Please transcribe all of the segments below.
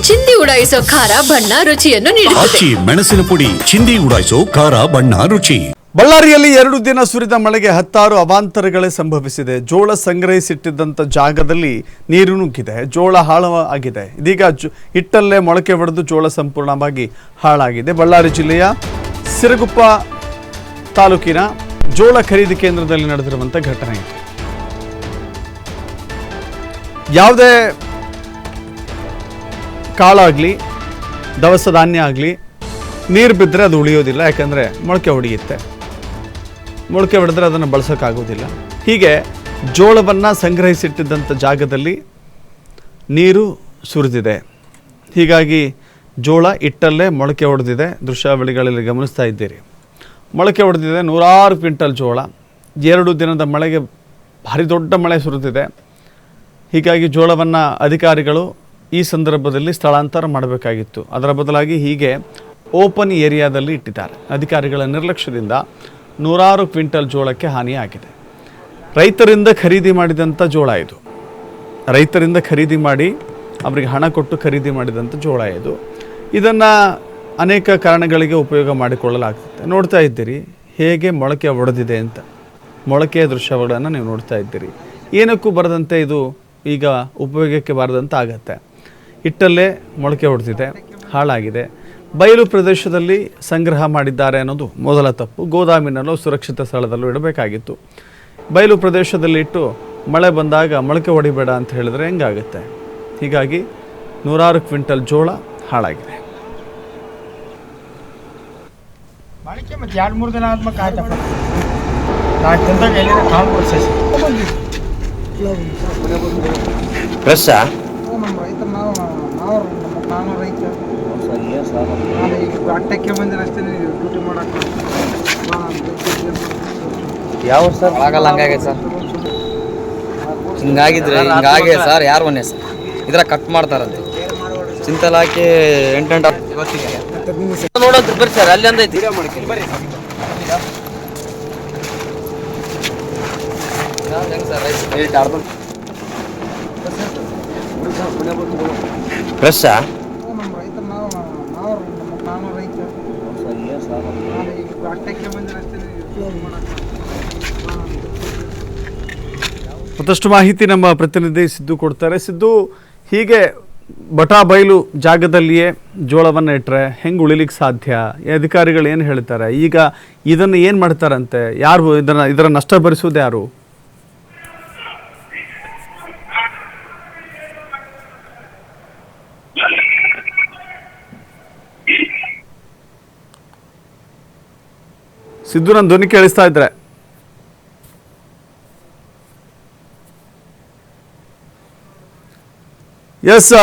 ಚಿಂದಿ ಉಡಾಯಿಸೋ ಖಾರ ಬಣ್ಣ ರುಚಿಯನ್ನು ನೀಡುತ್ತದೆ. ಮೆಣಸಿನ ಪುಡಿ ಚಿಂದಿ ಉಡಾಯಿಸೋ ಖಾರ ಬಣ್ಣ ರುಚಿ. ಬಳ್ಳಾರಿಯಲ್ಲಿ 2 ದಿನ ಸುರಿದ ಮಳೆಗೆ 10 ಅವಾಂತರಗಳೇ ಸಂಭವಿಸಿದೆ. ಜೋಳ ಸಂಗ್ರಹಿಸಿಟ್ಟಿದ್ದಂಥ ಜಾಗದಲ್ಲಿ ನೀರು ನುಗ್ಗಿದೆ, ಜೋಳ ಹಾಳು ಆಗಿದೆ. ಇದೀಗ ಇಟ್ಟಲ್ಲೇ ಮೊಳಕೆ ಹೊಡೆದು ಜೋಳ ಸಂಪೂರ್ಣವಾಗಿ ಹಾಳಾಗಿದೆ. ಬಳ್ಳಾರಿ ಜಿಲ್ಲೆಯ ಸಿರಗುಪ್ಪ ತಾಲೂಕಿನ ಜೋಳ ಖರೀದಿ ಕೇಂದ್ರದಲ್ಲಿ ನಡೆದಿರುವಂಥ ಘಟನೆ ಇದು. ಯಾವುದೇ ಕಾಳಾಗಲಿ ದವಸ ಧಾನ್ಯ ಆಗಲಿ ನೀರು ಬಿದ್ದರೆ ಅದು ಉಳಿಯೋದಿಲ್ಲ, ಯಾಕಂದರೆ ಮೊಳಕೆ ಹೊಡೆಯುತ್ತೆ. ಮೊಳಕೆ ಹೊಡೆದ್ರೆ ಅದನ್ನು ಬಳಸೋಕ್ಕಾಗೋದಿಲ್ಲ. ಹೀಗೆ ಜೋಳವನ್ನು ಸಂಗ್ರಹಿಸಿಟ್ಟಿದ್ದಂಥ ಜಾಗದಲ್ಲಿ ನೀರು ಸುರಿದಿದೆ. ಹೀಗಾಗಿ ಜೋಳ ಇಟ್ಟಲ್ಲೇ ಮೊಳಕೆ ಹೊಡೆದಿದೆ. ದೃಶ್ಯಾವಳಿಗಳಲ್ಲಿ ಗಮನಿಸ್ತಾ ಇದ್ದೀರಿ. ಮೊಳಕೆ ಹೊಡೆದಿದೆ 100 ಕ್ವಿಂಟಲ್ ಜೋಳ. 2 ದಿನದ ಮಳೆಗೆ ಭಾರಿ ದೊಡ್ಡ ಮಳೆ ಸುರಿದಿದೆ. ಹೀಗಾಗಿ ಜೋಳವನ್ನು ಅಧಿಕಾರಿಗಳು ಈ ಸಂದರ್ಭದಲ್ಲಿ ಸ್ಥಳಾಂತರ ಮಾಡಬೇಕಾಗಿತ್ತು. ಅದರ ಬದಲಾಗಿ ಹೀಗೆ ಓಪನ್ ಏರಿಯಾದಲ್ಲಿ ಇಟ್ಟಿದ್ದಾರೆ. ಅಧಿಕಾರಿಗಳ ನಿರ್ಲಕ್ಷ್ಯದಿಂದ 100 ಕ್ವಿಂಟಲ್ ಜೋಳಕ್ಕೆ ಹಾನಿಯಾಗಿದೆ. ರೈತರಿಂದ ಖರೀದಿ ಮಾಡಿದಂಥ ಜೋಳ ಇದು. ರೈತರಿಂದ ಖರೀದಿ ಮಾಡಿ ಅವರಿಗೆ ಹಣ ಕೊಟ್ಟು ಖರೀದಿ ಮಾಡಿದಂಥ ಜೋಳ ಇದು. ಇದನ್ನು ಅನೇಕ ಕಾರಣಗಳಿಗೆ ಉಪಯೋಗ ಮಾಡಿಕೊಳ್ಳಲಾಗ್ತದೆ. ನೋಡ್ತಾ ಇದ್ದೀರಿ ಹೇಗೆ ಮೊಳಕೆ ಒಡೆದಿದೆ ಅಂತ. ಮೊಳಕೆಯ ದೃಶ್ಯಗಳನ್ನು ನೀವು ನೋಡ್ತಾ ಇದ್ದೀರಿ. ಏನಕ್ಕೂ ಬರದಂತೆ ಇದು ಈಗ ಉಪಯೋಗಕ್ಕೆ ಬಾರದಂತ ಆಗತ್ತೆ. ಇಟ್ಟಲ್ಲೇ ಮೊಳಕೆ ಹೊಡೆದಿದೆ, ಹಾಳಾಗಿದೆ. ಬಯಲು ಪ್ರದೇಶದಲ್ಲಿ ಸಂಗ್ರಹ ಮಾಡಿದ್ದಾರೆ ಅನ್ನೋದು ಮೊದಲ ತಪ್ಪು. ಗೋದಾಮಿನಲ್ಲೋ ಸುರಕ್ಷಿತ ಸ್ಥಳದಲ್ಲೂ ಇಡಬೇಕಾಗಿತ್ತು. ಬಯಲು ಪ್ರದೇಶದಲ್ಲಿ ಇಟ್ಟು ಮಳೆ ಬಂದಾಗ ಮೊಳಕೆ ಹೊಡಿಬೇಡ ಅಂತ ಹೇಳಿದ್ರೆ ಹೆಂಗಾಗುತ್ತೆ? ಹೀಗಾಗಿ 100 ಕ್ವಿಂಟಲ್ ಜೋಳ ಹಾಳಾಗಿದೆ. ಯಾವ ಸರ್ ಆಗಲ್ಲ, ಹಂಗಾಗಿದೆ ಸರ್. ಹಿಂಗಾಗಿದ್ರೆ ಸರ್ ಯಾರು ಒಂದೇ ಸರ್ ಇದ್ರ ಕಟ್ ಮಾಡ್ತಾರಂತೆ. ಚಿಂತಲ್ ಹಾಕಿ 8 ನೋಡೋದು ಬರ್ರಿ ಸರ್, ಅಲ್ಲಿ ಅಂದೈತಿ ಫ್ರೆಶ್. ಮತ್ತಷ್ಟು ಮಾಹಿತಿ ನಮ್ಮ ಪ್ರತಿನಿಧಿ ಸಿದ್ದು ಕೊಡ್ತಾರೆ. ಸಿದ್ದು, ಹೀಗೆ ಬಟಾ ಬಯಲು ಜಾಗದಲ್ಲಿಯೇ ಜೋಳವನ್ನು ಇಟ್ಟರೆ ಹೆಂಗೆ ಉಳಿಲಿಕ್ಕೆ ಸಾಧ್ಯ? ಅಧಿಕಾರಿಗಳು ಏನು ಹೇಳ್ತಾರೆ? ಈಗ ಇದನ್ನು ಏನು ಮಾಡ್ತಾರಂತೆ? ಯಾರು ಇದರ ನಷ್ಟ ಭರಿಸುವುದು ಯಾರು? ಸಿದ್ದು, ನನ್ನ ಧ್ವನಿ ಕೇಳಿಸ್ತಾ ಇದ್ರೆ? ಎಸ್,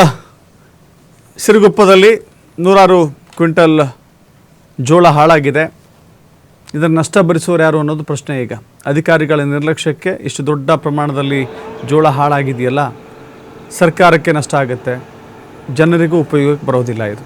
ಸಿರುಗುಪ್ಪದಲ್ಲಿ 100 ಕ್ವಿಂಟಲ್ ಜೋಳ ಹಾಳಾಗಿದೆ. ಇದನ್ನು ನಷ್ಟ ಭರಿಸುವವರು ಯಾರು ಅನ್ನೋದು ಪ್ರಶ್ನೆ. ಈಗ ಅಧಿಕಾರಿಗಳ ನಿರ್ಲಕ್ಷ್ಯಕ್ಕೆ ಇಷ್ಟು ದೊಡ್ಡ ಪ್ರಮಾಣದಲ್ಲಿ ಜೋಳ ಹಾಳಾಗಿದೆಯಲ್ಲ, ಸರ್ಕಾರಕ್ಕೆ ನಷ್ಟ ಆಗುತ್ತೆ, ಜನರಿಗೂ ಉಪಯೋಗಕ್ಕೆ ಬರೋದಿಲ್ಲ ಇದು.